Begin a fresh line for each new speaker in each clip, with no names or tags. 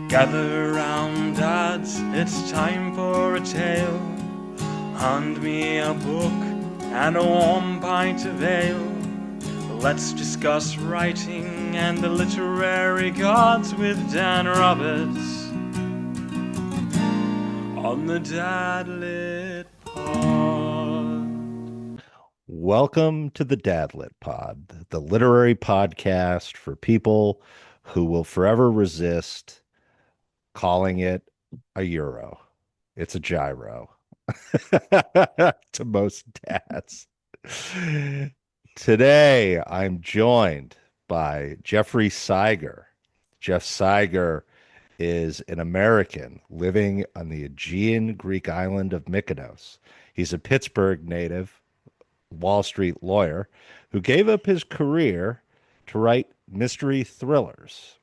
Gather round, dads, it's time for a tale. Hand me a book and a warm pint of ale. Let's discuss writing and the literary gods with Dan Roberts on the Dadlit Pod.
Welcome to the Dadlit Pod, the literary podcast for people who will forever resist calling it a euro. It's a gyro to most dads. Today, I'm joined by Jeffrey Siger. Jeff Siger is an American living on the Aegean Greek island of Mykonos. He's a Pittsburgh native, Wall Street lawyer who gave up his career to write mystery thrillers.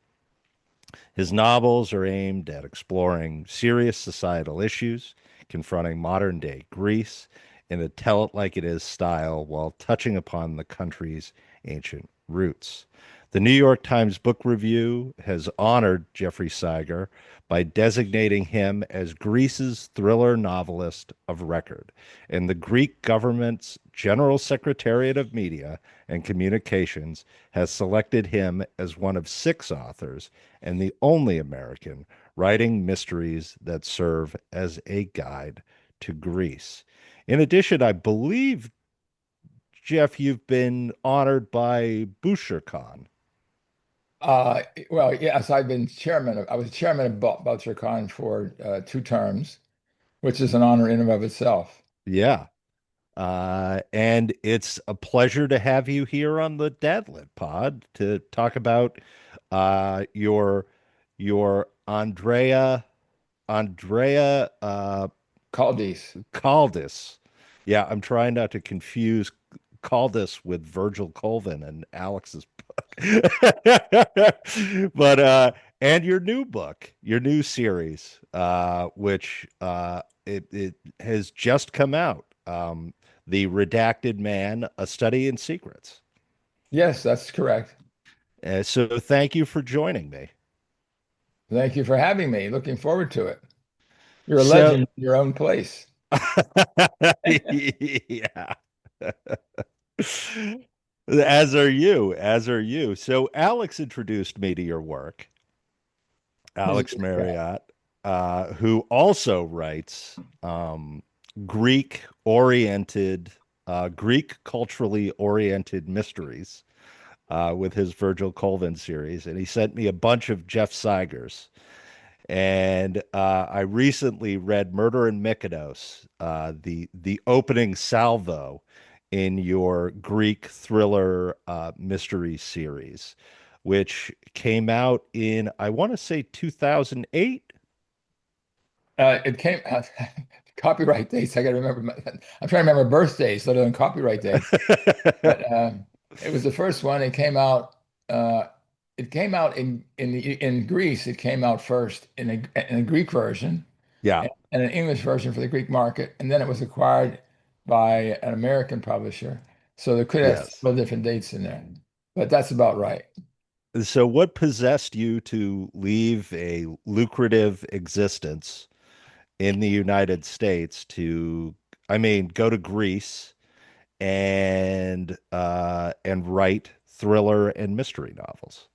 His novels are aimed at exploring serious societal issues, confronting modern day Greece in a tell it like it is style while touching upon the country's ancient roots. The New York Times Book Review has honored Jeffrey Siger by designating him as Greece's thriller novelist of record, and the Greek government's General Secretariat of Media and Communications has selected him as one of 6 authors and the only American writing mysteries that serve as a guide to Greece. In addition, I believe, Jeff, you've been honored by BoucherCon.
Well, yes, I was chairman of BoucherCon for 2 terms, which is an honor in and of itself.
Yeah. And it's a pleasure to have you here on the Dadlit Pod to talk about your Andrea
Kaldis.
Kaldis. Yeah, I'm trying not to confuse Kaldis with Virgil Colvin and Alex's book. But and your new book, your new series, which it has just come out. The Redacted Man, A Study in Secrets.
Yes, that's correct.
So thank you for joining me.
Thank you for having me. Looking forward to it. You're a
So,
legend in your own place.
yeah. As are you. So Alex introduced me to your work,
He's a
Alex
good guy.
Marriott, who also writes Greek oriented, Greek culturally oriented mysteries with his Virgil Colvin series. And he sent me a bunch of Jeff Sigers. And I recently read Murder in Mykonos, the opening salvo in your Greek thriller mystery series, which came out in, I want to say, 2008.
It came copyright dates. I got to remember. I'm trying to remember birthdays, let alone copyright dates. But it was the first one. It came out. It came out in Greece. It came out first in a Greek version
Yeah.
and an English version for the Greek market, and then it was acquired by an American publisher. So there could have
Yes.
several different dates in there, but that's about right.
So, what possessed you to leave a lucrative existence in the United States to, I mean, go to Greece and write thriller and mystery novels?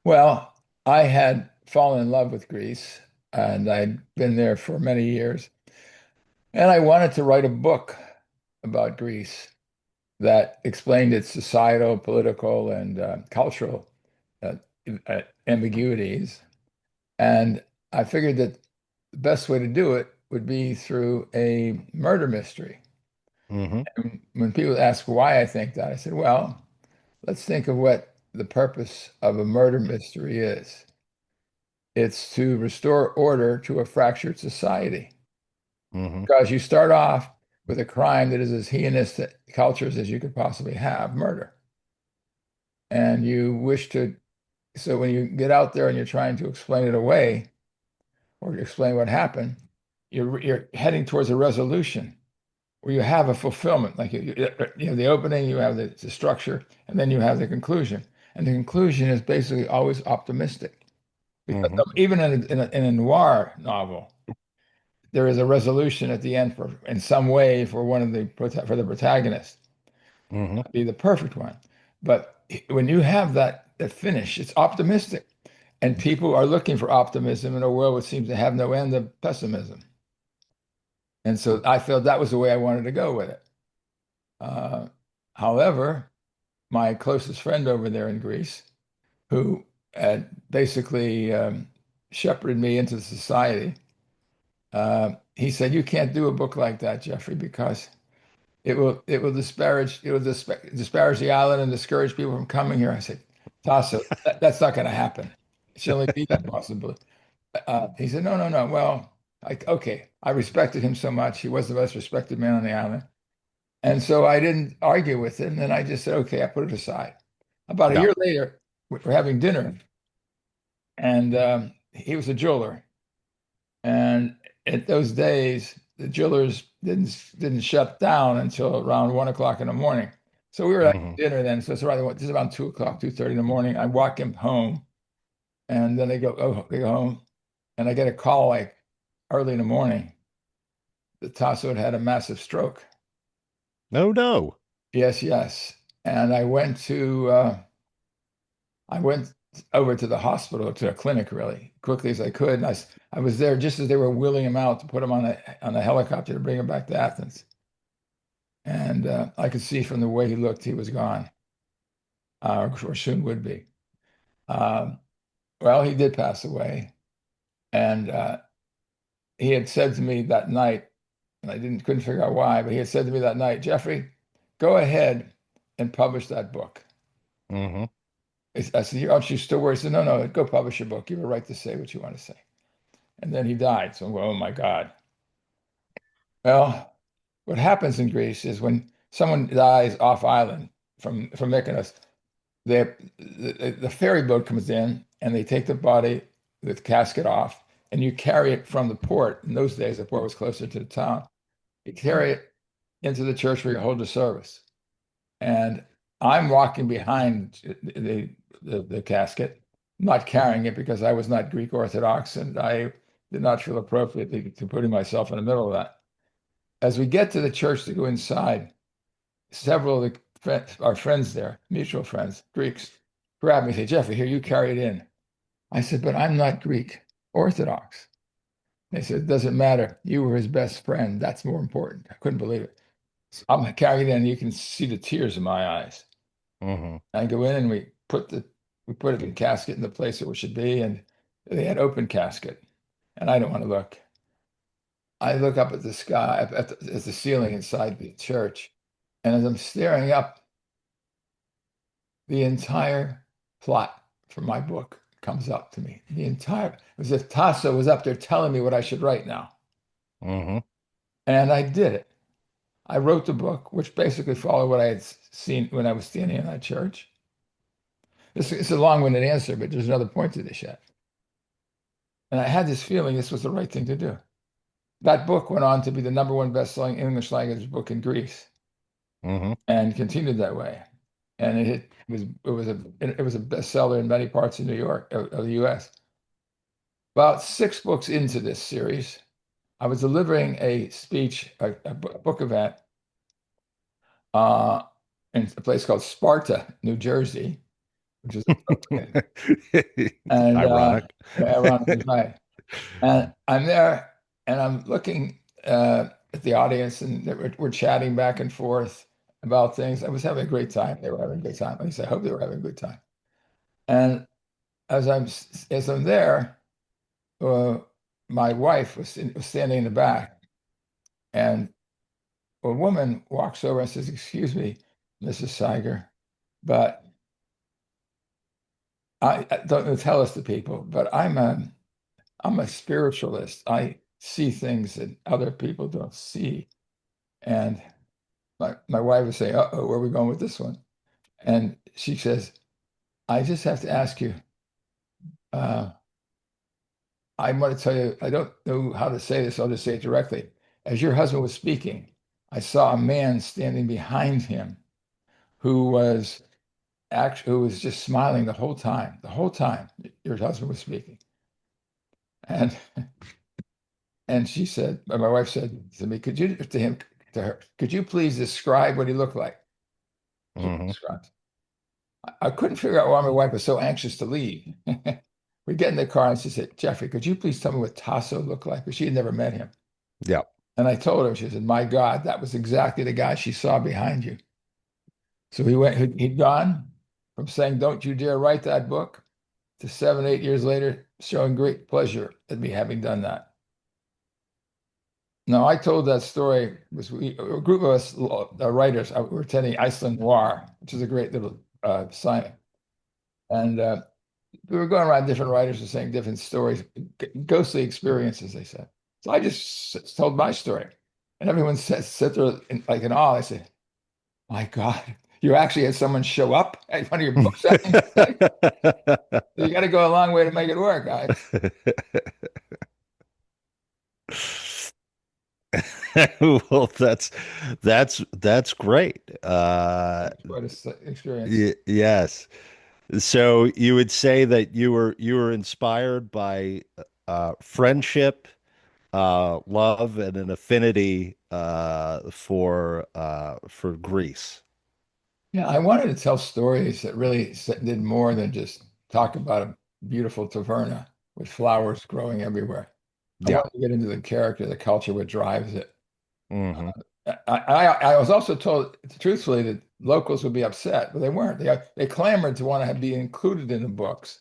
Well, I had fallen in love with Greece, and I'd been there for many years, and I wanted to write a book about Greece that explained its societal, political, and cultural uh, ambiguities. And I figured that the best way to do it would be through a murder mystery.
Hmm.
And when people ask why I think that, I said, well, let's think of what the purpose of a murder mystery is. It's to restore order to a fractured society.
Hmm.
Because you start off with a crime that is as heinous to cultures as you could possibly have, murder. And you wish to, so when you get out there and you're trying to explain it away or explain what happened, you're heading towards a resolution where you have a fulfillment. Like you have the opening, you have the structure, and then you have the conclusion. And the conclusion is basically always optimistic. Because
Hmm.
even in a noir novel, there is a resolution at the end for in some way for one of the for the protagonist.
Hmm.
Be the perfect one. But when you have that finish, it's optimistic. And people are looking for optimism in a world which seems to have no end of pessimism. And so I felt that was the way I wanted to go with it. Uh, However, my closest friend over there in Greece, who had basically shepherded me into society, he said, "You can't do a book like that, Jeffrey, because it will disparage the island and discourage people from coming here." I said, "Tasso, that's not going to happen. It should only be that possibility." He said, "No, no, no. Well, okay." I respected him so much. He was the most respected man on the island. And so I didn't argue with him. And I just said, okay, I put it aside. About a
Yeah.
year later, we're having dinner, and he was a jeweler. And at those days, the jewelers didn't shut down until around 1 o'clock in the morning. So we were at
Hmm.
dinner then. So it's around this is around 2 o'clock, 2:30 in the morning. I walk him home, and then they go home, and I get a call like early in the morning that Tasso had had a massive stroke.
No, no.
Yes, yes. And I went over to the hospital, to a clinic really quickly as I could. And I was there just as they were wheeling him out to put him on a helicopter to bring him back to Athens. And I could see from the way he looked, he was gone, or soon would be. Um, well, he did pass away. And he had said to me that night, and I couldn't figure out why, but he had said to me that night, Jeffrey, go ahead and publish that book.
Hmm.
I said, aren't you still worried? He said, no, no, go publish your book. You have a right to say what you want to say. And then he died. So, oh my God. Well, what happens in Greece is when someone dies off island from Mykonos, the ferry boat comes in and they take the body, the casket off, and you carry it from the port. In those days, the port was closer to the town. You carry it into the church where you hold the service. And I'm walking behind the casket, not carrying it because I was not Greek Orthodox and I did not feel appropriate to putting myself in the middle of that. As we get to the church to go inside, several of our friends there, mutual friends, Greeks, grab me and say, Jeffrey, here, you carry it in. I said, but I'm not Greek Orthodox. They said, it doesn't matter. You were his best friend. That's more important. I couldn't believe it. So I'm carrying it in. You can see the tears in my eyes.
Hmm.
I go in and we put it in casket in the place it should be, and they had open casket, and I don't want to look. I look up at the sky, at the ceiling inside the church, and as I'm staring up, the entire plot for my book comes up to me. It was as if Tasso was up there telling me what I should write now,
Hmm.
and I did it. I wrote the book, which basically followed what I had seen when I was standing in that church. This is a long-winded answer, but there's another point to this yet. And I had this feeling this was the right thing to do. That book went on to be the number one best-selling English language book in Greece
Hmm.
and continued that way. And it was a bestseller in many parts of New York, of the US. About 6 books into this series, I was delivering a speech, a book event uh, in a place called Sparta, New Jersey, which is and
Ironic.
ironically right. And I'm there and I'm looking at the audience and we're chatting back and forth about things. I was having a great time. They were having a good time. At least I hope they were having a good time. And as I'm there, uh, my wife was standing in the back, and a woman walks over and says, "Excuse me, Mrs. Siger, but I don't tell us to people, but I'm a spiritualist. I see things that other people don't see." And my wife would say, uh-oh, where are we going with this one? And she says, I just have to ask you, uh, I want to tell you, I don't know how to say this, I'll just say it directly. As your husband was speaking, I saw a man standing behind him who was who was just smiling the whole time your husband was speaking. And she said, my wife said to me, to her, could you please describe what he looked like? She
Hmm.
described. I couldn't figure out why my wife was so anxious to leave. We get in the car and she said, Jeffrey, could you please tell me what Tasso looked like? Because she had never met him.
Yeah.
And I told her, she said, my God, that was exactly the guy she saw behind you. So he'd gone from saying, don't you dare write that book, to 7, 8 years later, showing great pleasure at me having done that. Now, I told that story, a group of us writers, were attending Iceland Noir, which is a great little signing. And we were going around, different writers were saying different stories, ghostly experiences, they said. So I just told my story. And everyone sat there like in awe. I said, my God, you actually had someone show up at one of your book signings today? You got to go a long way to make it work, guys.
Well, that's great.
That's quite an experience.
Yes. So you would say that you were inspired by friendship, love, and an affinity for Greece.
Yeah, I wanted to tell stories that really did more than just talk about a beautiful taverna with flowers growing everywhere. I
Yeah.
wanted to get into the character, the culture, what drives it.
Hmm.
I was also told, truthfully, that locals would be upset, but they weren't. They clamored to want to be included in the books,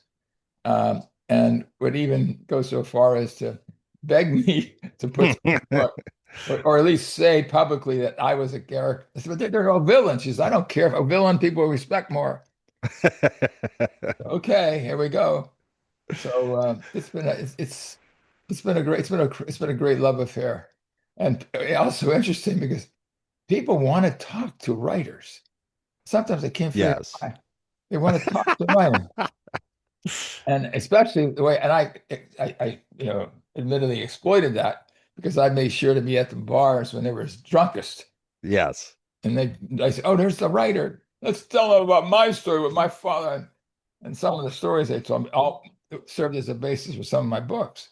and would even go so far as to beg me to put them in the book, or at least say publicly that I was a character. I said, but they're all villains. She said, I don't care if a villain people respect more. Okay, here we go. So it's been a great it's been a great love affair, and also interesting because people want to talk to writers. Sometimes they can't figure out
Yes.
why. They want to talk to writers. And especially the way, and admittedly exploited that because I made sure to be at the bars when they were drunkest.
Yes.
And I said, oh, there's the writer. Let's tell them about my story with my father. And some of the stories they told me all served as a basis for some of my books.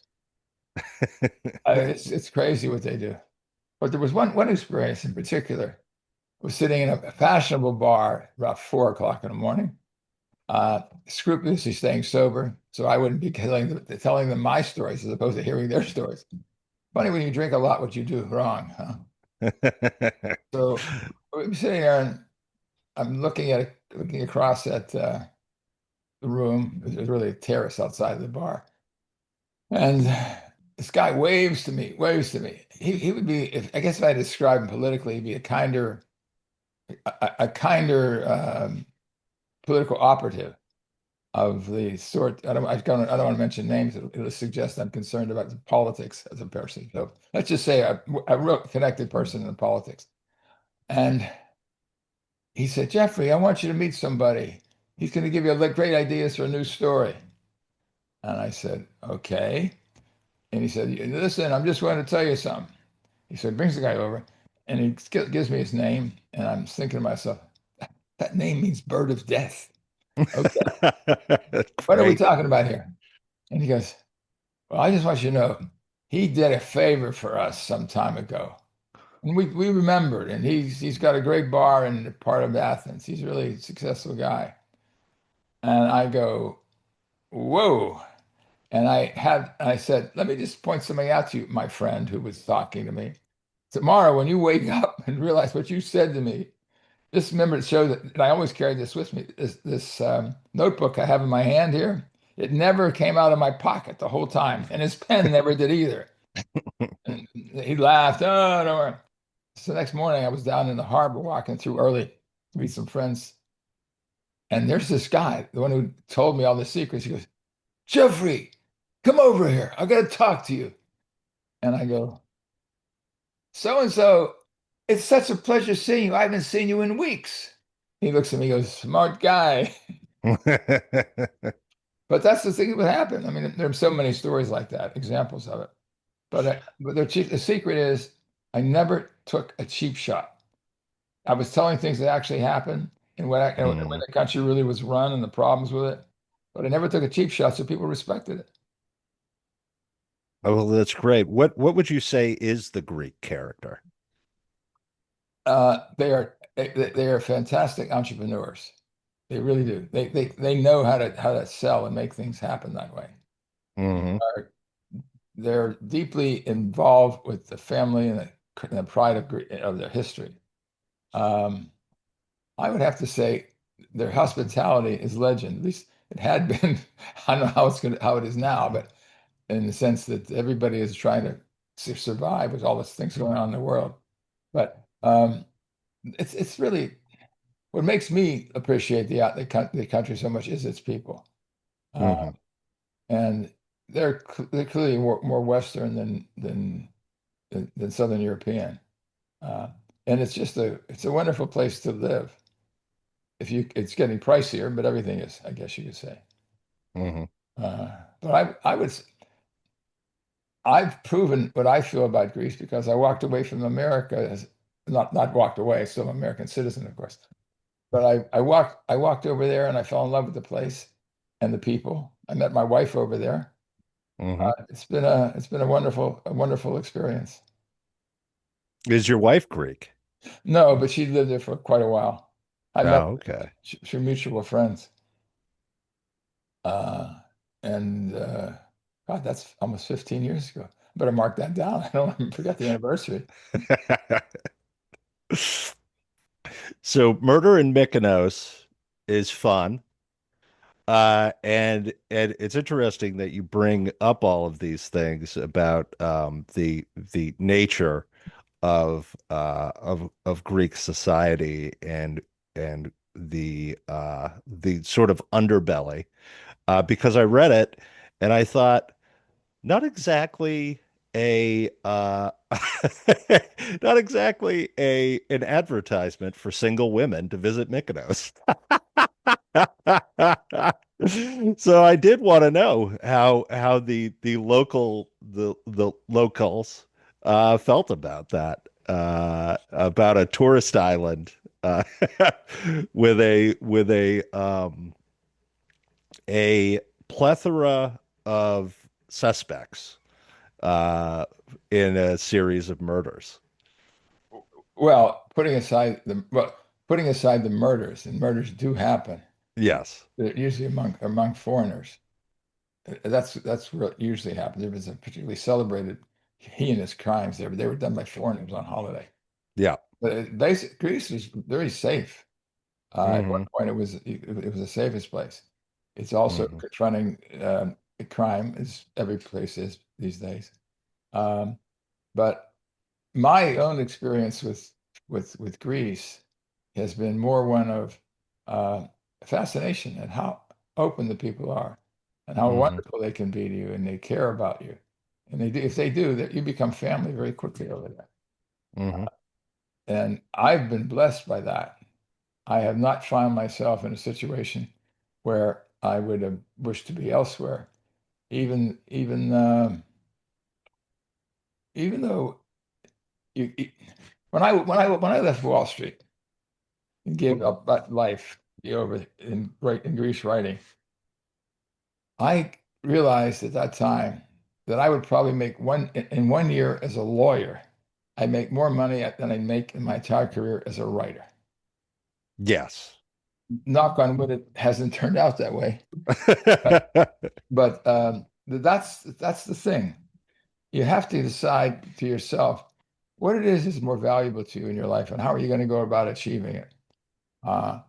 It's crazy what they do. But there was one experience in particular. I was sitting in a fashionable bar about 4 o'clock in the morning, scrupulously staying sober, so I wouldn't be telling them my stories as opposed to hearing their stories. Funny when you drink a lot, what you do wrong, huh? So I'm sitting there and I'm looking across at the room. There's really a terrace outside of the bar, and this guy waves to me, waves to me. He would be, if I guess if I describe him politically, he'd be a kinder political operative of the sort. I don't want to mention names. It'll suggest I'm concerned about the politics as a person. So let's just say a real connected person in the politics. And he said, Jeffrey, I want you to meet somebody. He's going to give you great ideas for a new story. And I said, okay. And he said, listen, I'm just going to tell you something. He said, brings the guy over and he gives me his name. And I'm thinking to myself, that name means bird of death. Okay. What are we
Great.
talking about here? And he goes, well, I just want you to know, he did a favor for us some time ago. And we remembered, and he's got a great bar in part of Athens. He's a really successful guy. And I go, whoa. And I said, let me just point something out to you, my friend who was talking to me. Tomorrow, when you wake up and realize what you said to me, just remember to show that, and I always carry this with me, this notebook I have in my hand here. It never came out of my pocket the whole time, and his pen never did either. And he laughed. Oh, don't worry. So the next morning, I was down in the harbor walking through early to meet some friends. And there's this guy, the one who told me all the secrets. He goes, Jeffrey, come over here. I got to talk to you. And I go, so and so, it's such a pleasure seeing you. I haven't seen you in weeks. He looks at me, and goes, smart guy. But that's the thing that would happen. I mean, there's so many stories like that, examples of it. But the secret is I never took a cheap shot. I was telling things that actually happened and when
Mhm.
the country really was run and the problems with it. But I never took a cheap shot, so people respected it.
Oh, well, that's great. What would you say is the Greek character?
They are fantastic entrepreneurs. They really do. They know how to sell and make things happen that way.
Hmm.
Are- They're deeply involved with the family and the pride of their history. Um, I would have to say their hospitality is legend. At least it had been. I don't know how it is now, but in the sense that everybody is trying to survive with all these things going on in the world. But it's really what makes me appreciate the country so much is its people,
Hmm.
and they're clearly more Western than Southern European, uh, and it's a wonderful place to live. It's getting pricier, but everything is, I guess you could say.
Hmm.
But I've proven what I feel about Greece because I walked away from America as not walked away, still an American citizen, of course. But I walked over there and I fell in love with the place and the people. I met my wife over there.
Hmm.
It's been a wonderful experience.
Is your wife Greek?
No, but she lived there for quite a while. I met
Oh,
her
okay.
through mutual friends. Uh, and God, that's almost 15 years ago. I better mark that down. I don't forget the anniversary.
So, Murder in Mykonos is fun. And it's interesting that you bring up all of these things about the nature of Greek society and the sort of underbelly, because I read it and I thought not exactly a not exactly a an advertisement for single women to visit Mykonos. So I did want to know how the locals felt about that, about a tourist island uh, with a plethora of suspects uh, in a series of murders.
Well, putting aside the murders, and murders do happen.
Yes.
They're usually among foreigners. That's what usually happens. There was a particularly celebrated heinous crimes there, but they were done by foreigners on holiday.
Yeah.
But Greece is very safe. At one
Hmm.
point, it was the safest place. It's also
Hmm.
confronting crime, as every place is these days. Um, but my own experience with Greece has been more one of uh, fascination at how open the people are and how
Hmm.
wonderful they can be to you, and they care about you. And they do, if they do, that you become family very quickly over there.
Hmm.
And I've been blessed by that. I have not found myself in a situation where I would have wished to be elsewhere, even though you when I left Wall Street and gave up that life over in Greece writing, I realized at that time that I would probably make in 1 year as a lawyer, I make more money than I make in my entire career as a writer.
Yes.
Knock on wood, it hasn't turned out that way. But that's the thing. You have to decide to yourself what it is more valuable to you in your life and how are you going to go about achieving it. Uh,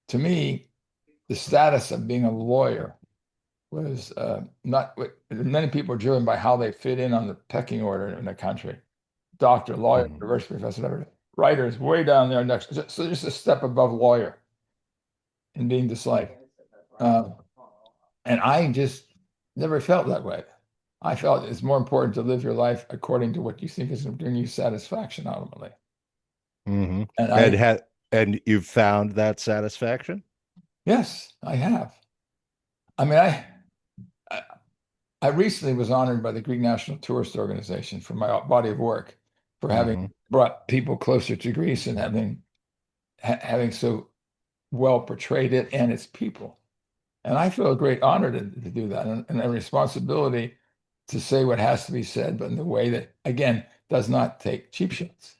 to me, the status of being a lawyer was not what many people are driven by how they fit in on the pecking order in the country. Doctor, lawyer,
Mhm.
university professor, whatever. Writer is way down there next. So just a step above lawyer in being disliked. Uh, and I just never felt that way. I felt it's more important to live your life according to what you think is going to bring you satisfaction ultimately.
Hmm.
And
And
I,
and you've found that satisfaction?
yes, I have. I mean, I, I recently was honored by the Greek National Tourist Organization for my body of work for having
Hmm.
brought people closer to Greece and having so well portrayed it and its people. And I feel a great honor to do that and a responsibility to say what has to be said, but in a way that, again, does not take cheap shots.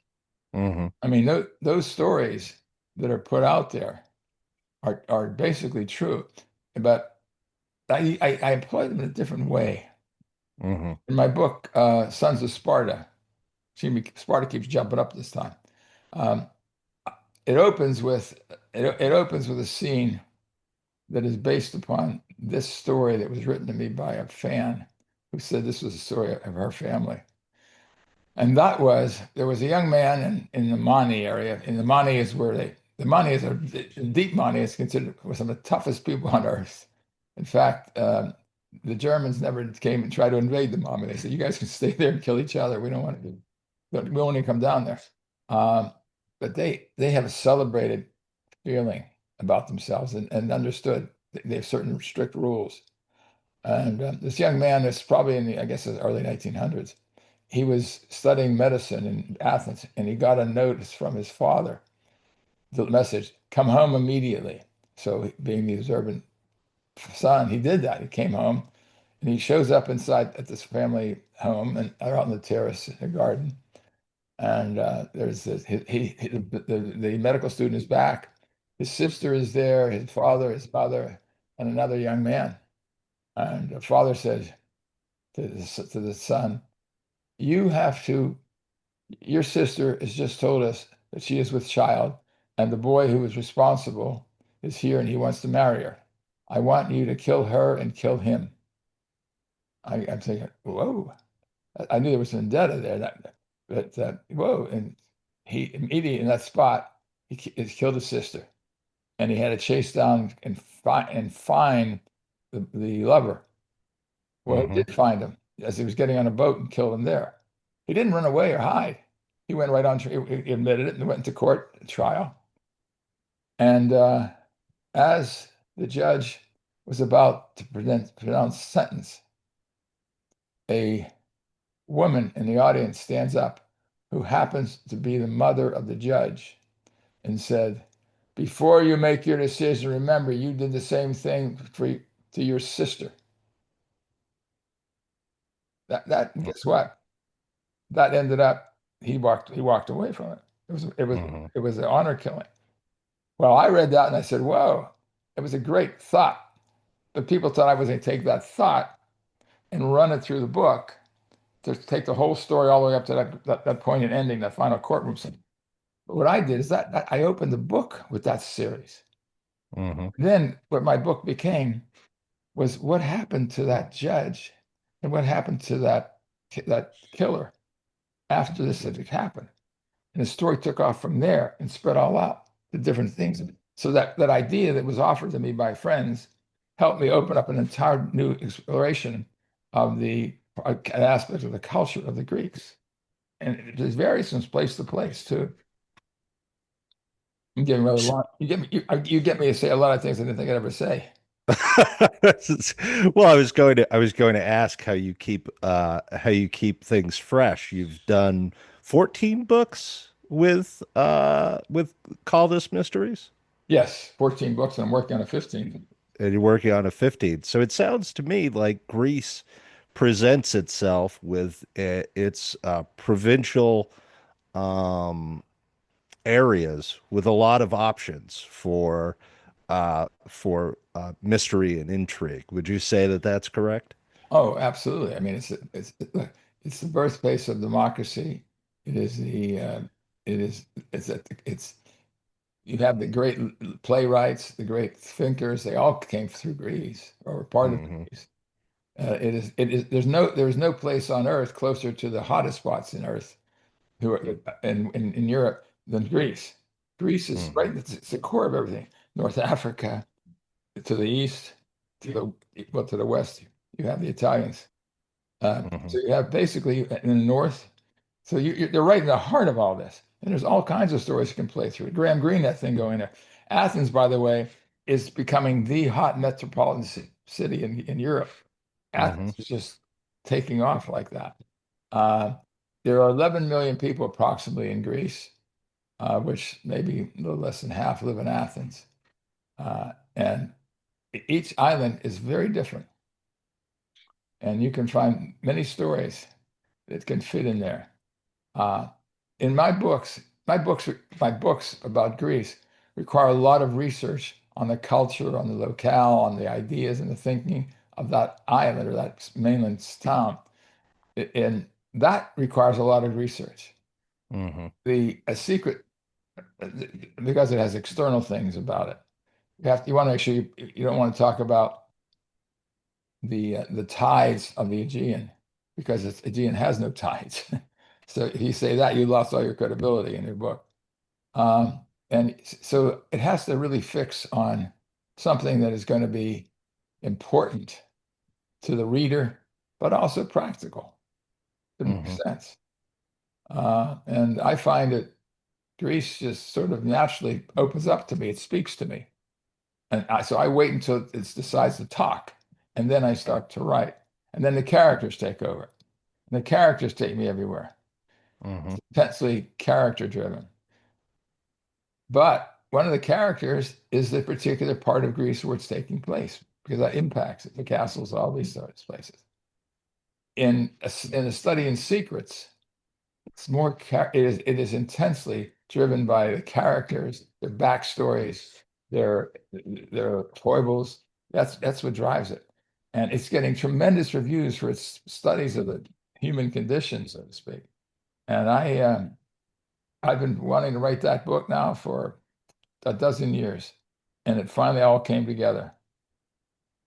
Mm-hmm.
I mean, those stories that are put out there are basically true, but I employ them in a different way.
Mm-hmm.
In my book, Sons of Sparta, Sparta keeps jumping up this time. Um, it opens with it opens with a scene that is based upon this story that was written to me by a fan who said this was a story of her family. And that was, there was a young man in the Mani area. And the Mani is where the Mani is the deep Mani is considered some of the toughest people on earth. In fact, the Germans never came and tried to invade the Mani. They said, you guys can stay there and kill each other. We don't want to, we won't even come down there. Um, but they have a celebrated feeling about themselves and understood they have certain strict rules. And this young man is probably in the, I guess, the early 1900s. He was studying medicine in Athens, and he got a notice from his father, the message, come home immediately. So being the observant son, he did that. He came home, and he shows up inside at this family home, and they're out on the terrace in the garden. And there's this, the medical student is back. His sister is there, his father, his mother, and another young man. And the father says to the son, you have to, your sister has just told us that she is with child, and the boy who is responsible is here and he wants to marry her. I want you to kill her and kill him. I'm thinking, whoa. I knew there was vendetta there, but whoa. And he immediately in that spot, he killed his sister. And he had to chase down and find the lover. Well, he
Mm-hmm.
did find him as he was getting on a boat and killed him there. He didn't run away or hide. He went right on, he admitted it and went into court trial. And as the judge was about to pronounce sentence, a woman in the audience stands up who happens to be the mother of the judge and said, before you make your decision, remember you did the same thing to your sister. That guess what? That ended up he walked away from it.
Mm-hmm.
It was an honor killing. Well, I read that and I said, whoa, it was a great thought. But people thought I was going to take that thought and run it through the book to take the whole story all the way up to that poignant ending, that final courtroom scene. But what I did is that I opened the book with that series.
Mm-hmm.
Then what my book became was what happened to that judge and what happened to that killer after this had happened. And the story took off from there and spread all out the different things. So that idea that was offered to me by friends helped me open up an entire new exploration of an aspect of the culture of the Greeks. And it just varies from place to place too. I'm getting really long. You get me to say a lot of things I didn't think I'd ever say.
Well, I was going to ask how you keep things fresh. You've done 14 books with Call This Mysteries,
Yes, 14 books, and I'm working on a 15th.
and you're working on a 15th. So it sounds to me like Greece presents itself with its provincial um areas with a lot of options for mystery and intrigue. Would you say that that's correct?
Oh, absolutely. I mean, look, it's the birthplace of democracy. It is it is it's you have the great playwrights, the great thinkers. They all came through Greece or were part of
Hmm.
Greece. It is there's no place on earth closer to the hottest spots in earth who are in Europe than Greece. Greece is right.
Hmm.
It's the core of everything. North Africa to the east, to the west, you have the Italians.
Hmm.
So you have basically in the north. So they're right in the heart of all this. And there's all kinds of stories you can play through. Graham Greene, that thing going there. Athens, by the way, is becoming the hot metropolitan city in Europe.
Hmm.
Athens is just taking off like that. Uh, there are 11 million people approximately in Greece, which maybe a little less than half live in Athens. And each island is very different. and you can find many stories that can fit in there. Uh, in my books about Greece require a lot of research on the culture, on the locale, on the ideas and the thinking of that island or that mainland town. And that requires a lot of research.
Hmm.
The a secret because it has external things about it. You want to make sure you don't want to talk about the tides of the Aegean because Aegean has no tides. So if you say that, you lost all your credibility in your book. And so it has to really fix on something that is going to be important to the reader, but also practical. It
Hmm.
makes sense. And I find that Greece just sort of naturally opens up to me. It speaks to me. So I wait until it decides to talk, and then I start to write. And then the characters take over. And the characters take me everywhere.
Hmm.
It's intensely character driven. But one of the characters is the particular part of Greece where it's taking place, because that impacts it, the castles, all these sorts of places. In a study in secrets, it is intensely driven by the characters, their backstories, their foibles. That's what drives it, and it's getting tremendous reviews for its studies of the human condition, so to speak. And I've been wanting to write that book now for a dozen years, and it finally all came together.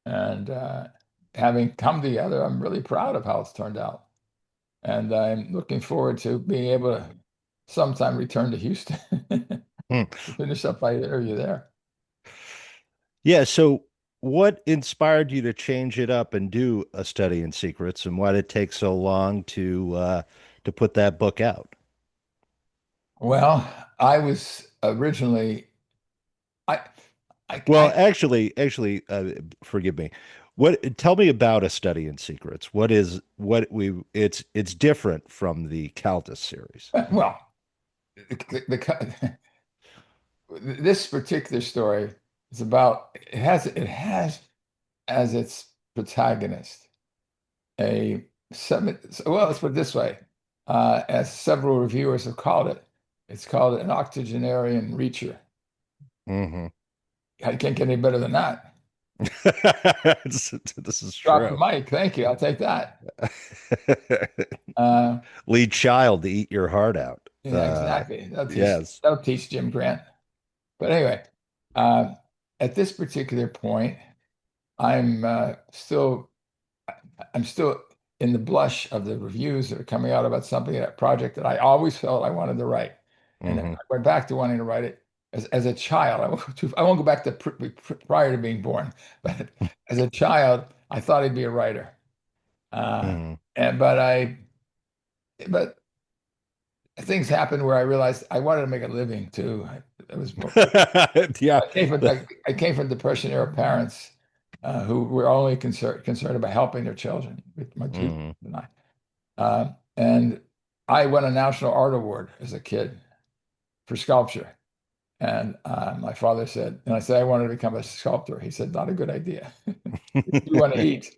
And having come together, I'm really proud of how it's turned out. And I'm looking forward to being able to sometime return to Houston to finish up my interview there.
Yeah. So, what inspired you to change it up and do a study in secrets, and why did it take so long to put that book out?
Well, I was originally I
Well,
I
actually, forgive me. What? Tell me about a study in secrets. What is what we? It's different from the Kaldis series.
well the, this particular story is about it has as its protagonist a well, let's put it this way, as several reviewers have called it, it's called an octogenarian reacher.
Hmm.
I can't get any better than that.
This is
Drop the
true.
mic. Thank you. I'll take that. Uh,
Lead child to eat your heart out.
yeah, exactly.
Yes.
That'll teach Jim Grant. But anyway, uh, at this particular point, I'm still I'm still in the blush of the reviews that are coming out about something, that project that I always felt I wanted to write. And I
Hmm.
went back to wanting to write it as a child. I won't go back to prior to being born, but as a child, I thought I'd be a writer. Uh,
Hmm.
but things happened where I realized I wanted to make a living too. It was more,
Yeah.
I came from Depression era parents who were only concerned about helping their children, with my two
Mhm.
and I. And I won a national art award as a kid for sculpture. And my father said, and I said I wanted to become a sculptor. He said, not a good idea. If you want to eat,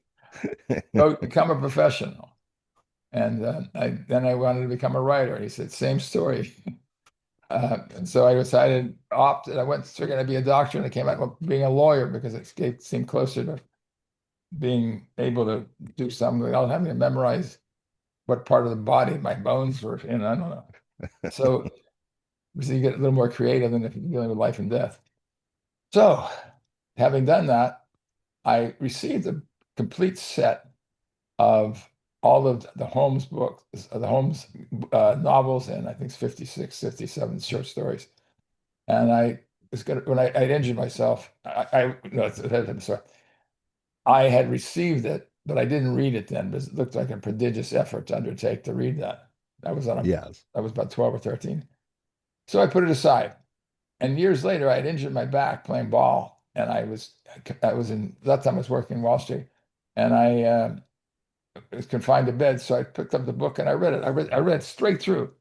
go become a professional. And then I wanted to become a writer. He said, same story. And so I decided, opted. I went thinking I'd be a doctor, and I came out being a lawyer because it seemed closer to being able to do something without having to memorize what part of the body my bones were in. I don't know. So you get a little more creative than if you're dealing with life and death. So having done that, I received a complete set of all of the Holmes books, the Holmes novels, and I think it's 56, 57 short stories. And I was gonna when I injured myself, I no, I'm sorry. I had received it, but I didn't read it then because it looked like a prodigious effort to undertake to read that.
Yes.
I was about 12 or 13. So I put it aside. And years later, I had injured my back playing ball, and I was in that time I was working Wall Street, and I was confined to bed. So I picked up the book and I read it. I read straight through.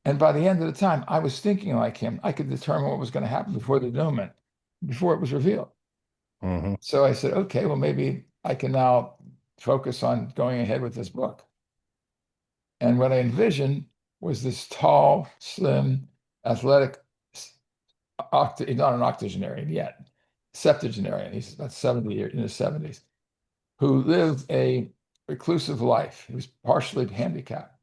And by the end of the time, I was thinking like him. I could determine what was going to happen before the denouement, before it was revealed.
Hmm.
So I said, okay, well, maybe I can now focus on going ahead with this book. And what I envisioned was this tall, slim, athletic, he's not an octogenarian yet, septuagenarian. He's about 70 years, in his 70s, who lived a reclusive life. He was partially handicapped,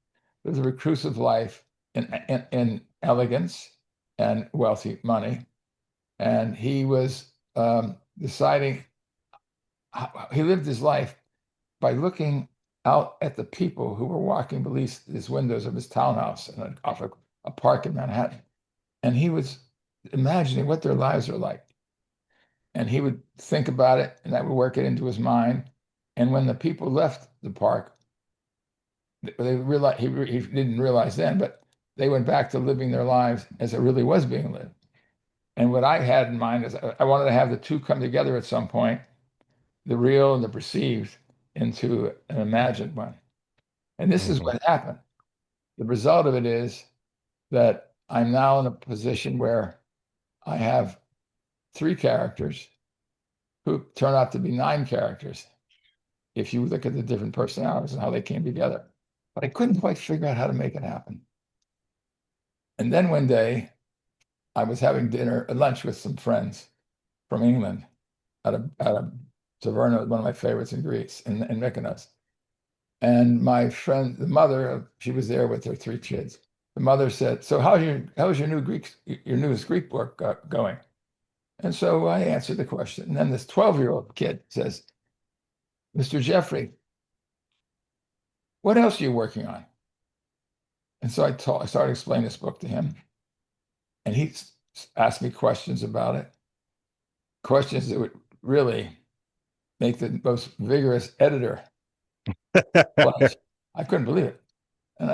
lived a reclusive life in elegance and wealthy money. And he was deciding, he lived his life by looking out at the people who were walking beneath his windows of his townhouse off a park in Manhattan. And he was imagining what their lives are like. And he would think about it, and that would work it into his mind. And when the people left the park, they realized, he didn't realize then, but they went back to living their lives as it really was being lived. And what I had in mind is I wanted to have the two come together at some point, the real and the perceived, into an imagined one. And this is what happened. The result of it is that I'm now in a position where I have 3 characters who turn out to be 9 characters if you look at the different personalities and how they came together. But I couldn't quite figure out how to make it happen. And then one day, I was having lunch with some friends from England at a taverna, one of my favorites in Greece, in Mykonos. And my friend, the mother, she was there with her 3 kids. The mother said, "So how's your newest Greek book going?" And so I answered the question. And then this 12-year-old kid says, "Mr. Jeffrey, what else are you working on?" And so I started explaining this book to him. And he asked me questions about it, questions that would really make the most vigorous editor blush. I couldn't believe it. And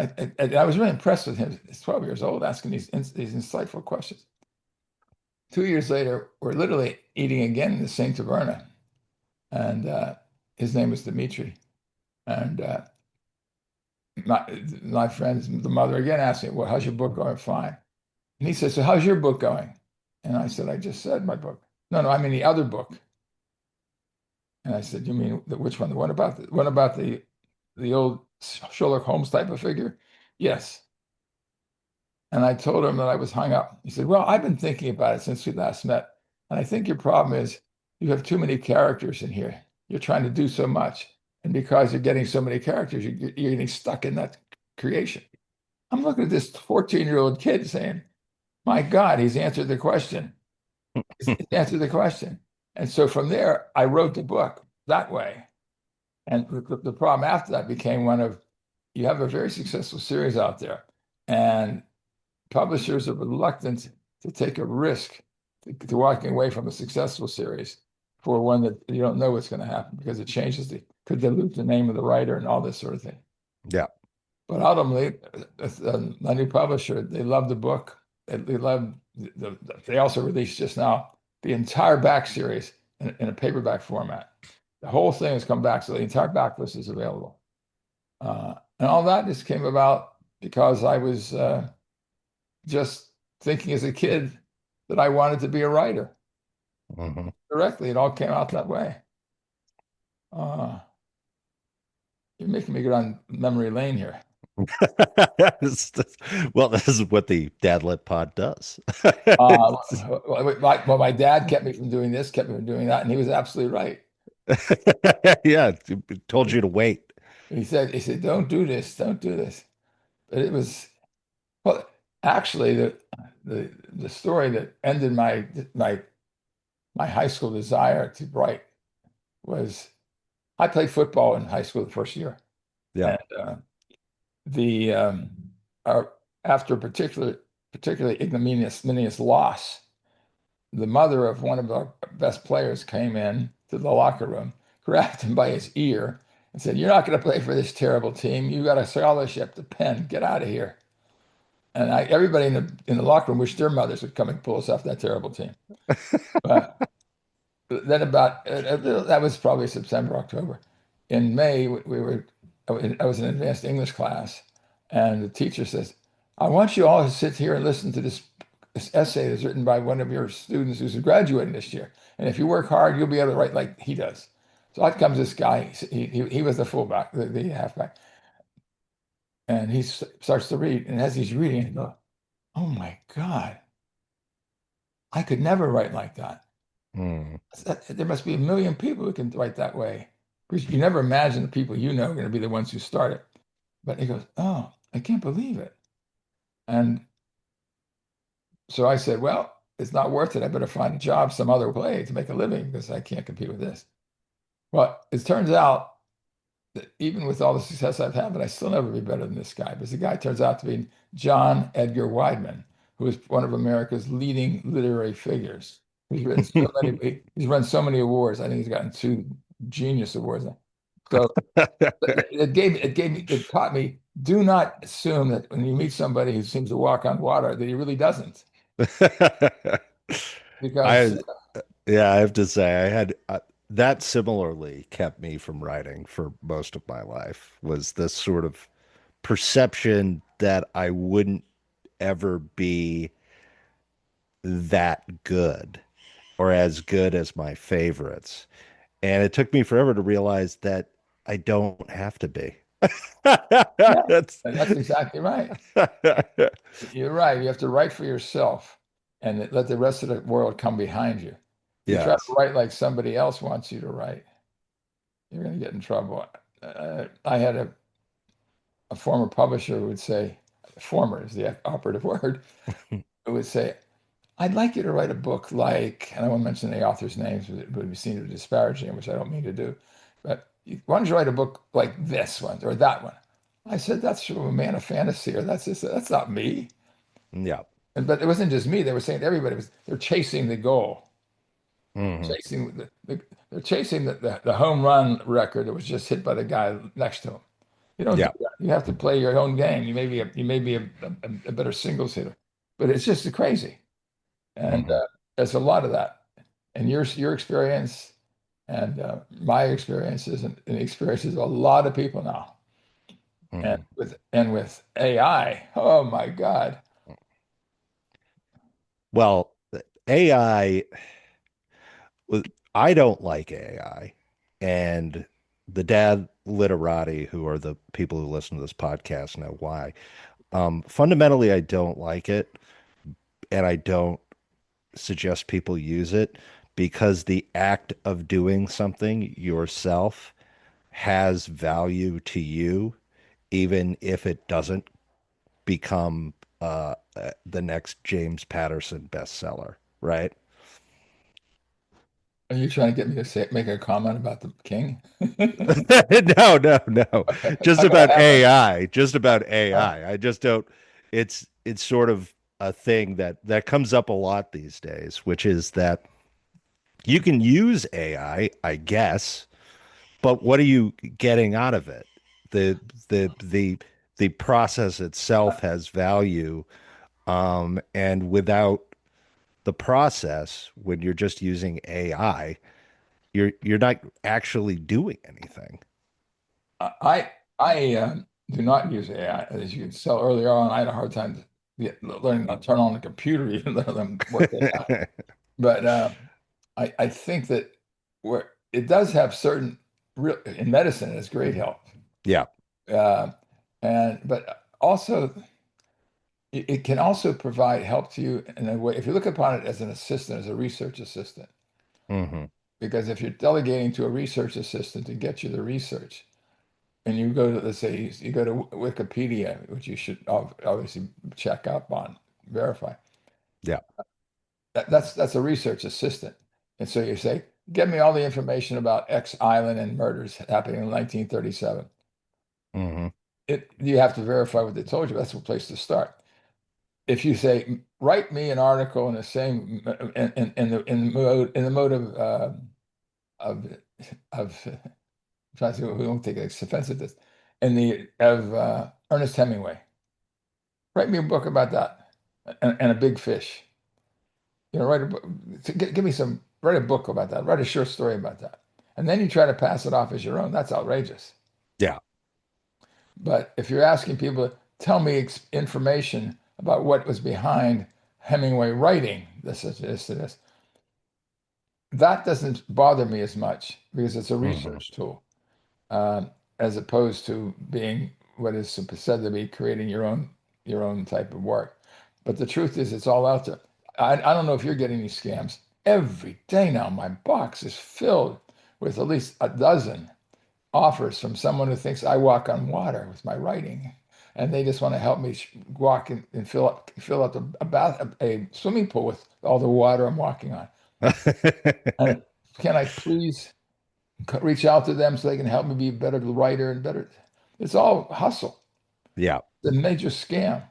I was really impressed with him. He's 12 years old, asking these insightful questions. 2 years later, we're literally eating again in the same taverna. And his name was Dimitri. And my friends, the mother again asked me, "Well, how's your book going?" "Fine." And he said, "So how's your book going?" And I said, "I just said my book." "No, I mean the other book." And I said, "You mean which one? The one about the old Sherlock Holmes type of figure?" "Yes." And I told him that I was hung up. He said, "Well, I've been thinking about it since we last met. And I think your problem is you have too many characters in here. You're trying to do so much. And because you're getting so many characters, you're getting stuck in that creation." I'm looking at this 14-year-old kid saying, "My God, he's answered the question. He's answered the question." And so from there, I wrote the book that way. And the problem after that became one of, you have a very successful series out there, and publishers are reluctant to take a risk to walking away from a successful series for one that you don't know what's going to happen, because it could dilute the name of the writer and all this sort of thing.
Yeah.
But ultimately, my new publisher, they loved the book. They loved they also released just now the entire back series in a paperback format. The whole thing has come back, so the entire back list is available. And all that just came about because I was just thinking as a kid that I wanted to be a writer. Directly, it all came out that way. You're making me go down memory lane here.
Well, this is what the Dad Lit Pod does.
Well, my dad kept me from doing this, kept me from doing that, and he was absolutely right.
Yeah, told you to wait.
He said, "Don't do this, don't do this." But it was, well, actually, the story that ended my high school desire to write was, I played football in high school the first year.
Yeah.
And after a particularly ignominious loss, the mother of one of our best players came in to the locker room, grabbed him by his ear, and said, "You're not going to play for this terrible team. You got a scholarship to Penn. Get out of here." And everybody in the locker room wished their mothers would come and pull us off that terrible team. But then that was probably September, October. In May, I was in an advanced English class, and the teacher says, "I want you all to sit here and listen to this essay that's written by one of your students who's graduating this year. And if you work hard, you'll be able to write like he does." So out comes this guy. He was the fullback, the halfback, and starts to read. And as he's reading, I go, "Oh my God, I could never write like that.
Mm.
There must be a million people who can write that way." Because you never imagine the people you know are going to be the ones who start it. But he goes, "Oh, I can't believe it." And so I said, "Well, it's not worth it. I better find a job some other way to make a living because I can't compete with this." Well, it turns out that even with all the success I've had, but I still never be better than this guy. Because the guy turns out to be John Edgar Wideman, who is one of America's leading literary figures. He's won so many awards. I think he's gotten two Genius Awards. So it taught me, do not assume that when you meet somebody who seems to walk on water, that he really doesn't. Because
I Yeah, I have to say I had that similarly kept me from writing for most of my life was this sort of perception that I wouldn't ever be that good or as good as my favorites. And it took me forever to realize that I don't have to be.
yeah,
That's
that's exactly right. You're right. You have to write for yourself and let the rest of the world come behind you. You try to
yes.
write like somebody else wants you to write, you're going to get in trouble. I had a former publisher who would say, former is the operative word, who would say, "I'd like you to write a book like," and I won't mention the author's names, it would be seen as disparaging, which I don't mean to do, but why don't you write a book like this one or that one? I said, "That's from a man of fantasy, or that's not me."
Yeah.
But it wasn't just me. They were saying everybody was, they're chasing the goal,
Hmm.
chasing they're chasing the home run record that was just hit by the guy next to him. You don't do
Yeah.
that. You have to play your own game. You may be a better singles hitter, but it's just crazy. And
Hmm.
there's a lot of that. And your experience and my experiences and the experiences of a lot of people now. And
Hmm.
with AI, oh my God.
Well, AI with I don't like AI, and the dad literati who are the people who listen to this podcast know why. Fundamentally, I don't like it, and I don't suggest people use it because the act of doing something yourself has value to you, even if it doesn't become the next James Patterson bestseller, right?
Are you trying to get me to make a comment about the king?
No, no, no.
It's
Just
not going to
about
happen.
AI. Just about
Uh,
AI. I just don't. It's sort of a thing that comes up a lot these days, which is that you can use I guess, but what are you getting out of it? The the the the process itself has value, and without the process, when you're just using AI, you're not actually doing anything.
I do not use AI. As you can tell earlier on, I had a hard time learning to turn on the computer, even let them work it out. But I think that where it does have certain real in medicine, it's great help.
Yeah.
Uh, and but also it can also provide help to you in a way. If you look upon it as an assistant, as a research assistant,
Hmm.
because if you're delegating to a research assistant to get you the research, and you go to, let's say, you go to Wikipedia, which you should obviously check up on, verify.
Yeah.
That's a research assistant. And so you say, "Get me all the information about X island and murders happening in 1937."
Hmm.
You have to verify what they told you. That's a place to start. If you say, "Write me an article in the same in the mode of I'm trying to see, we don't think it's offensive, this in the of Ernest Hemingway. Write me a book about that and a big fish. Write a book. Give me write a book about that. Write a short story about that. And then you try to pass it off as your own. That's outrageous.
Yeah.
But if you're asking people to tell me information about what was behind Hemingway writing this, and this, that doesn't bother me as much because it's a
Hmm.
research tool, as opposed to being what is said to be creating your own type of work. But the truth is, it's all out there. I don't know if you're getting these scams. Every day now, my box is filled with at least a dozen offers from someone who thinks I walk on water with my writing, and they just want to help me walk and fill out a swimming pool with all the water I'm walking on. And can I please reach out to them so they can help me be a better writer and better? It's all hustle.
Yeah.
It's a major scam.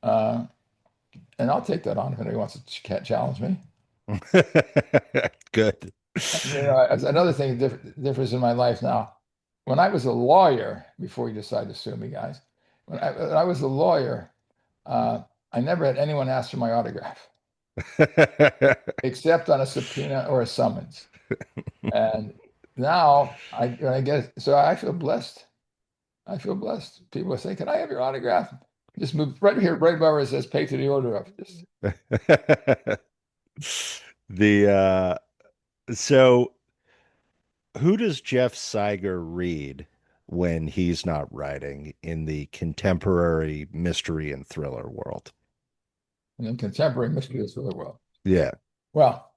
Uh, and I'll take that on if anybody wants to challenge me.
Good.
As another thing that differs in my life now. When I was a lawyer, before you decide to sue me, guys, when I was a lawyer, uh, I never had anyone ask for my autograph, except on a subpoena or a summons. And now when I get it, so I feel blessed. I feel blessed. People say, "Can I have your autograph?" Just move right here, right above where it says "Pay to the order of." Just
The so who does Jeff Siger read when he's not writing in the contemporary mystery and thriller world?
and then contemporary mysteries of the world.
Yeah.
Well,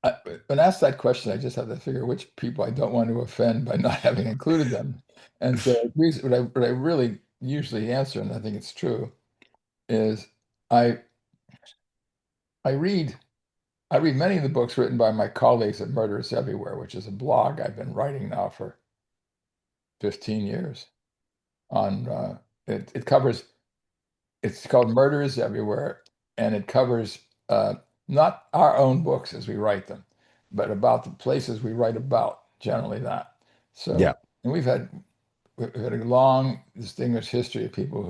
I, when asked that question, I just have to figure which people I don't want to offend by not having included them. And so what I really usually answer, and I think it's true, is I I read I read many of the books written by my colleagues at Murders Everywhere, which is a blog I've been writing now for 15 years on it covers it's called Murders Everywhere, and it covers not our own books as we write them, but about the places we write about, generally that.
Yeah.
So, and we've had a long, distinguished history of people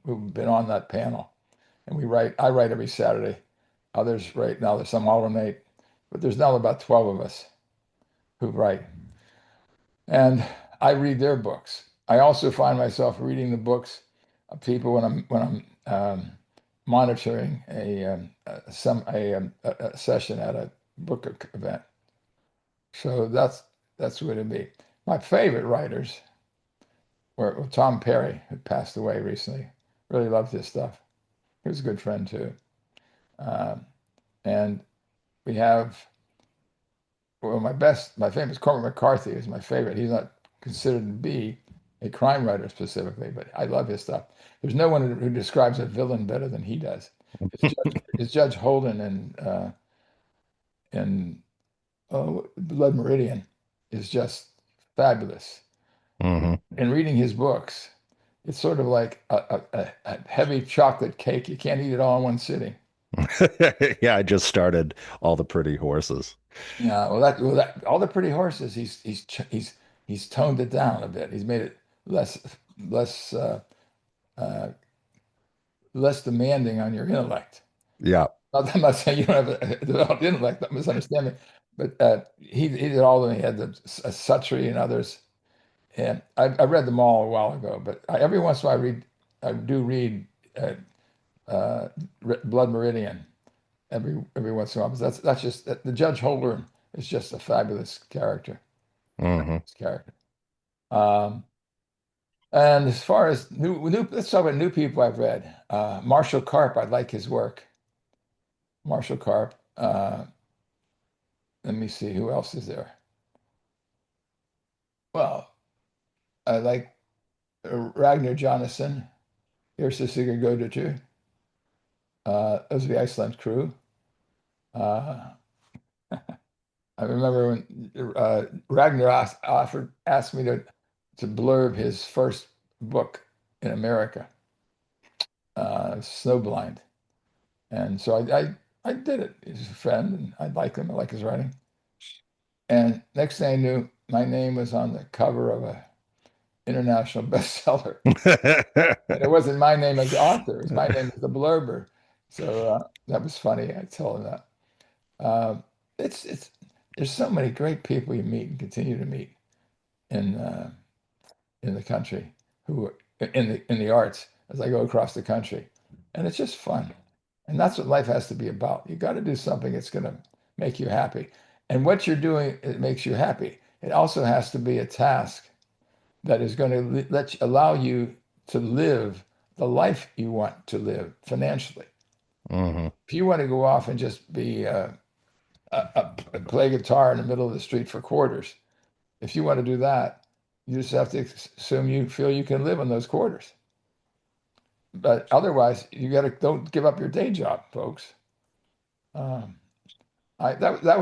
who've been on that panel, and I write every Saturday. Others write now. There's some alternate, but there's now about 12 of us who write, and I read their books. I also find myself reading the books of people when I'm monitoring a session at a book event. So that's what it'd be. My favorite writers were Tom Perry, who passed away recently. Really loved his stuff. He was a good friend too. Um, and we have well, my famous Cormac McCarthy is my favorite. He's not considered to be a crime writer specifically, but I love his stuff. There's no one who describes a villain better than he does. It's Judge Holden in Blood Meridian is just fabulous.
Hmm.
In reading his books, it's sort of like a heavy chocolate cake. You can't eat it all in one sitting.
Yeah, I just started All the Pretty Horses.
Yeah, well, all the pretty horses. He's toned it down a bit. He's made it less less uh, uh, less demanding on your intellect.
Yeah.
I'm not saying you don't have a developed intellect. Don't misunderstand me. But he did all of them. He had the Suttree and others, and I read them all a while ago. But every once in a while I do read uh, Blood Meridian every once in a while. But that's just the Judge Holder is just a fabulous character.
Hmm.
Fabulous character. Um, and as far as let's talk about new people I've read. Marshall Karp, I like his work. Marshall Karp. Let me see, who else is there? Well, I like Ragnar Jonasson, Yrsa Sigurðardóttir, those are the Iceland crew. Uh, I remember when Ragnar asked me to blurb his first book in America, Snowblind. And so I did it. He's a friend, and I like him. I like his writing. And next thing I knew, my name was on the cover of a international bestseller. And it wasn't my name as the author; it was my name as the blurber. So that was funny. I told him that. Uh, it's there's so many great people you meet and continue to meet in uh, in the country who in the arts as I go across the country, and it's just fun. And that's what life has to be about. You got to do something that's going to make you happy. And what you're doing, it makes you happy. It also has to be a task that is going to allow you to live the life you want to live financially.
Hmm.
If you want to go off and just be play guitar in the middle of the street for quarters, if you want to do that, you just have to assume you feel you can live on those quarters. But otherwise, you got to don't give up your day job, folks. Um, that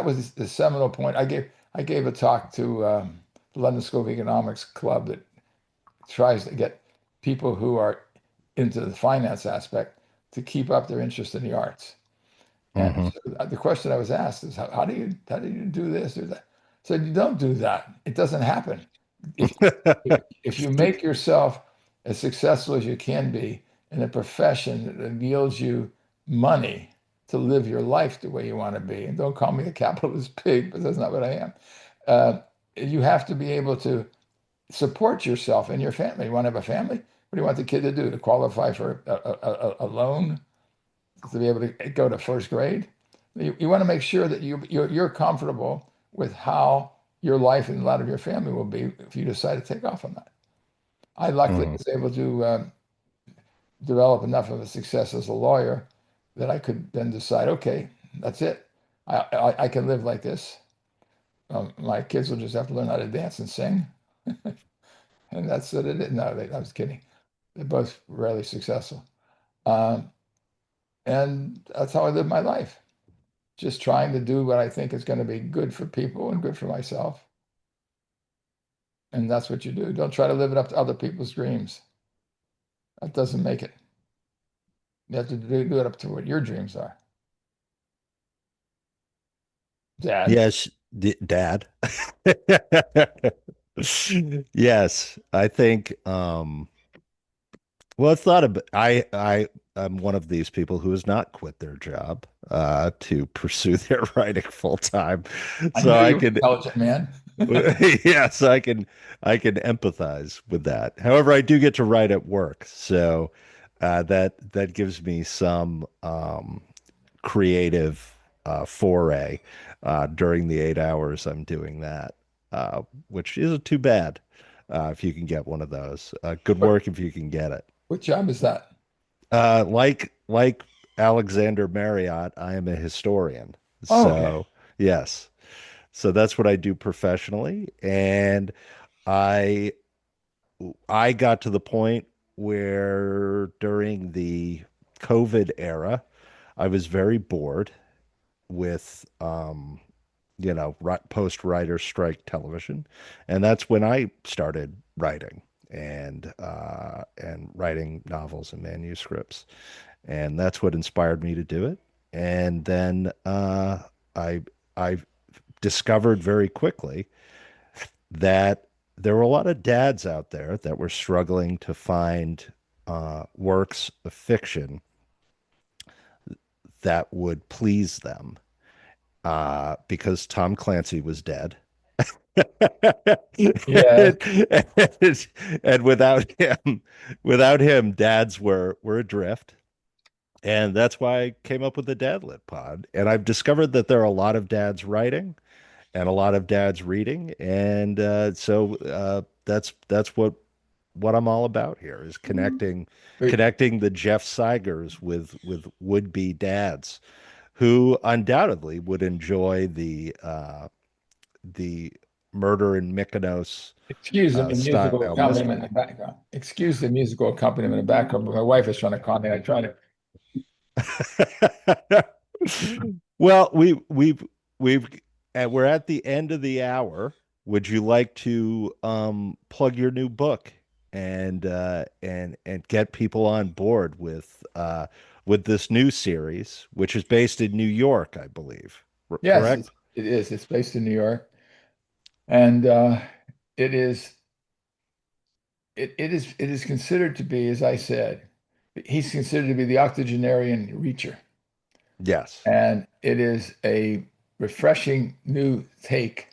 was the seminal point. I gave a talk to the London School of Economics club that tries to get people who are into the finance aspect to keep up their interest in the arts. And
Hmm.
so the question I was asked is, how do you do this or that? So you don't do that. It doesn't happen. If if you make yourself as successful as you can be in a profession that yields you money to live your life the way you want to be, and don't call me a capitalist pig, but that's not what I am. Uh, you have to be able to support yourself and your family. You want to have a family? What do you want the kid to do? To qualify for a loan? To be able to go to first grade? You want to make sure that you're comfortable with how your life and a lot of your family will be if you decide to take off on that. I luckily
Hmm.
was able to develop enough of a success as a lawyer that I could then decide, okay, that's it. I can live like this. My kids will just have to learn how to dance and sing, and that's what it is. No, I was kidding. They're both rarely successful, um, and that's how I live my life. Just trying to do what I think is going to be good for people and good for myself, and that's what you do. Don't try to live it up to other people's dreams. That doesn't make it. You have to do it up to what your dreams are. Dad.
Yes, Dad. Yes, I think well, it's not a I'm one of these people who has not quit their job to pursue their writing full time.
I
So
knew
I
you were
can
an intelligent man.
yes, I can empathize with that. However, I do get to write at work. So that gives me some creative foray during the 8 hours I'm doing that, which isn't too bad if you can get one of those. Good
What,
work if you can get it.
what job is that?
Like Alexander Marriott, I am a historian.
Oh, okay.
So yes, so that's what I do professionally, and I I got to the point where during the COVID era, I was very bored with post writer strike television, and that's when I started writing and writing novels and manuscripts, and that's what inspired me to do it. And then I I discovered very quickly that there were a lot of dads out there that were struggling to find works of fiction that would please them because Tom Clancy was dead.
Yeah.
And without him, dads were adrift. And that's why I came up with the Dad Lit Pod. And I've discovered that there are a lot of dads writing and a lot of dads reading. And that's what I'm all about here is
But
connecting the Jeff Seigers with would-be dads who undoubtedly would enjoy the Murder in Mykonos
excuse the musical
style
accompaniment in
mystery.
the background. Excuse the musical accompaniment in the background. But my wife is trying to call me. I try to.
Well, we've and we're at the end of the hour. Would you like to plug your new book and get people on board with this new series, which is based in New York, I believe.
Yes,
Correct?
it is. It's based in New York, and it is. It is considered to be, as I said, he's considered to be the octogenarian reacher.
Yes.
And it is a refreshing new take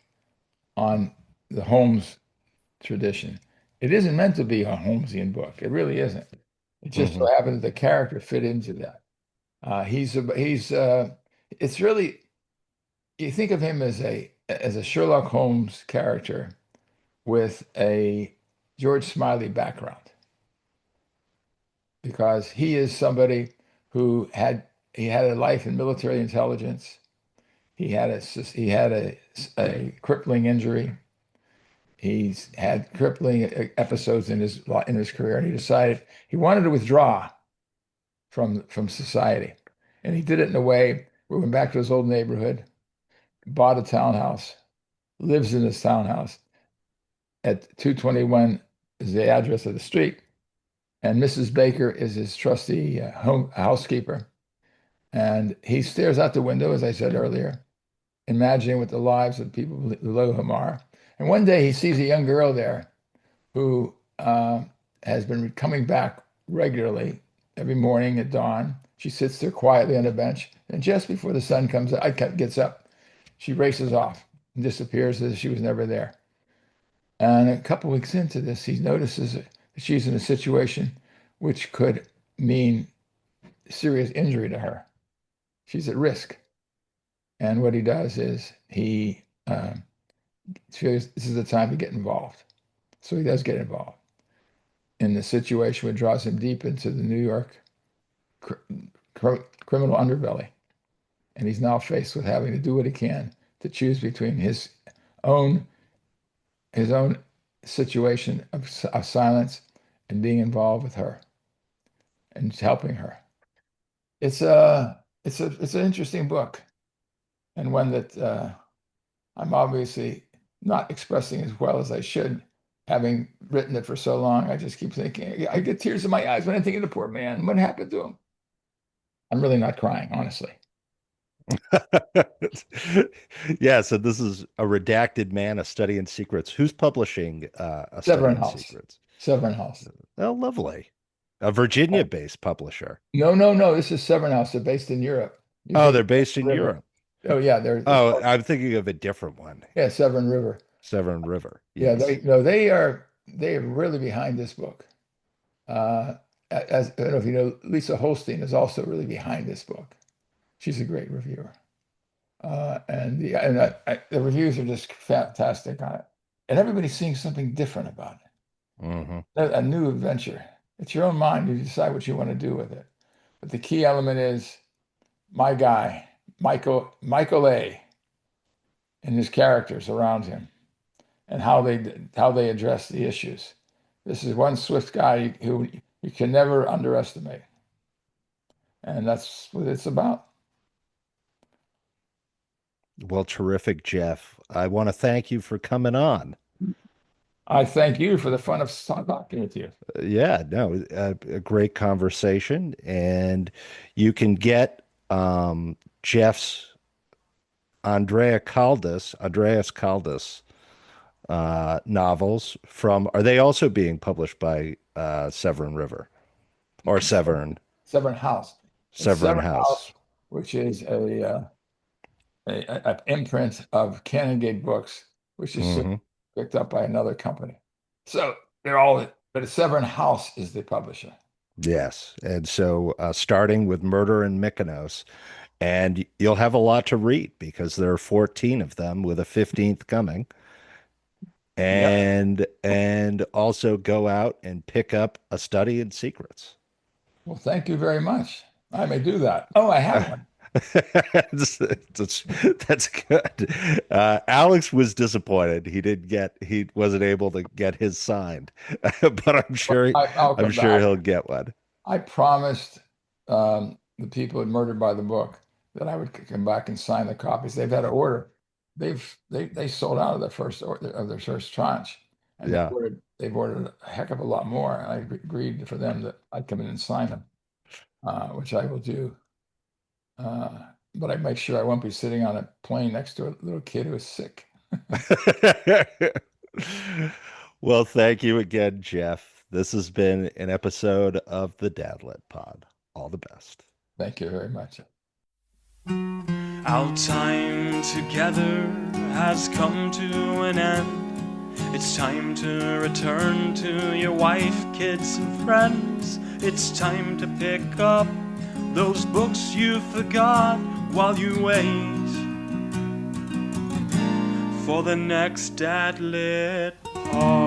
on the Holmes tradition. It isn't meant to be a Holmesian book. It really isn't. It just so
Hmm.
happens the character fit into that. He's it's really you think of him as a Sherlock Holmes character with a George Smiley background, because he is somebody who had a life in military intelligence. He had a crippling injury. He's had crippling episodes in his career, and he decided he wanted to withdraw from society. And he did it in a way where he went back to his old neighborhood, bought a townhouse, lives in this townhouse at 221 is the address of the street, and Mrs. Baker is his trusty housekeeper. And he stares out the window, as I said earlier, imagining what the lives of the people who live him are. And one day he sees a young girl there who has been coming back regularly every morning at dawn. She sits there quietly on a bench, and just before the sun gets up, she races off and disappears as if she was never there. And a couple weeks into this, he notices that she's in a situation which could mean serious injury to her. She's at risk. And what he does is he feels this is the time to get involved. So he does get involved in the situation which draws him deep into the New York criminal underbelly. And he's now faced with having to do what he can to choose between his own situation of silence and being involved with her and helping her. It's an interesting book, and one that I'm obviously not expressing as well as I should, having written it for so long. I just keep thinking, I get tears in my eyes when I think of the poor man. What happened to him? I'm really not crying, honestly.
Yeah, so this is A Redacted Man, A Study in Secrets. Who's publishing A Study
Severn
in
House.
Secrets?
Severn House.
Oh, lovely. A Virginia-based publisher.
No. This is Severn House. They're based in Europe.
Oh, they're based in
River.
Europe.
Oh yeah,
Oh, I'm thinking of a different one.
Yeah, Severn River.
Severn River.
Yeah,
Yes.
they are really behind this book. As I don't know if you know, Lisa Holstein is also really behind this book. She's a great reviewer, and the reviews are just fantastic on it, and everybody's seeing something different about it.
Mm-hmm.
A new adventure. It's your own mind. You decide what you want to do with it. But the key element is my guy, Michael A., and his characters around him, and how they address the issues. This is one swift guy who you can never underestimate, and that's what it's about.
Well, terrific, Jeff. I want to thank you for coming on.
I thank you for the fun of talking with you.
Yeah, no, a great conversation. And you can get Jeff's Andreas Kaldis novels from, are they also being published by Severn River or Severn?
Severn House.
Severn House,
which is an imprint of Canongate Books, which is picked up by another company. So they're all, but Severn House is the publisher.
Yes. And so starting with Murder in Mykonos, and you'll have a lot to read because there are 14 of them with a 15th coming. And also go out and pick up A Study in Secrets.
Well, thank you very much. I may do that. Oh, I have one.
That's good. Alex was disappointed. He wasn't able to get his signed, but I'm sure he'll get one.
I promised the people at Murdered by the Book that I would come back and sign the copies. They've had an order. They sold out of their first tranche, and they've ordered a heck of a lot more. And I agreed for them that I'd come in and sign them, which I will do. But I make sure I won't be sitting on a plane next to a little kid who is sick.
Well, thank you again, Jeff. This has been an episode of the Dadlet Pod. All the best.
Thank you very much.
Our time together has come to an end. It's time to return to your wife, kids, and friends. It's time to pick up those books you forgot while you wait for the next dead lit part.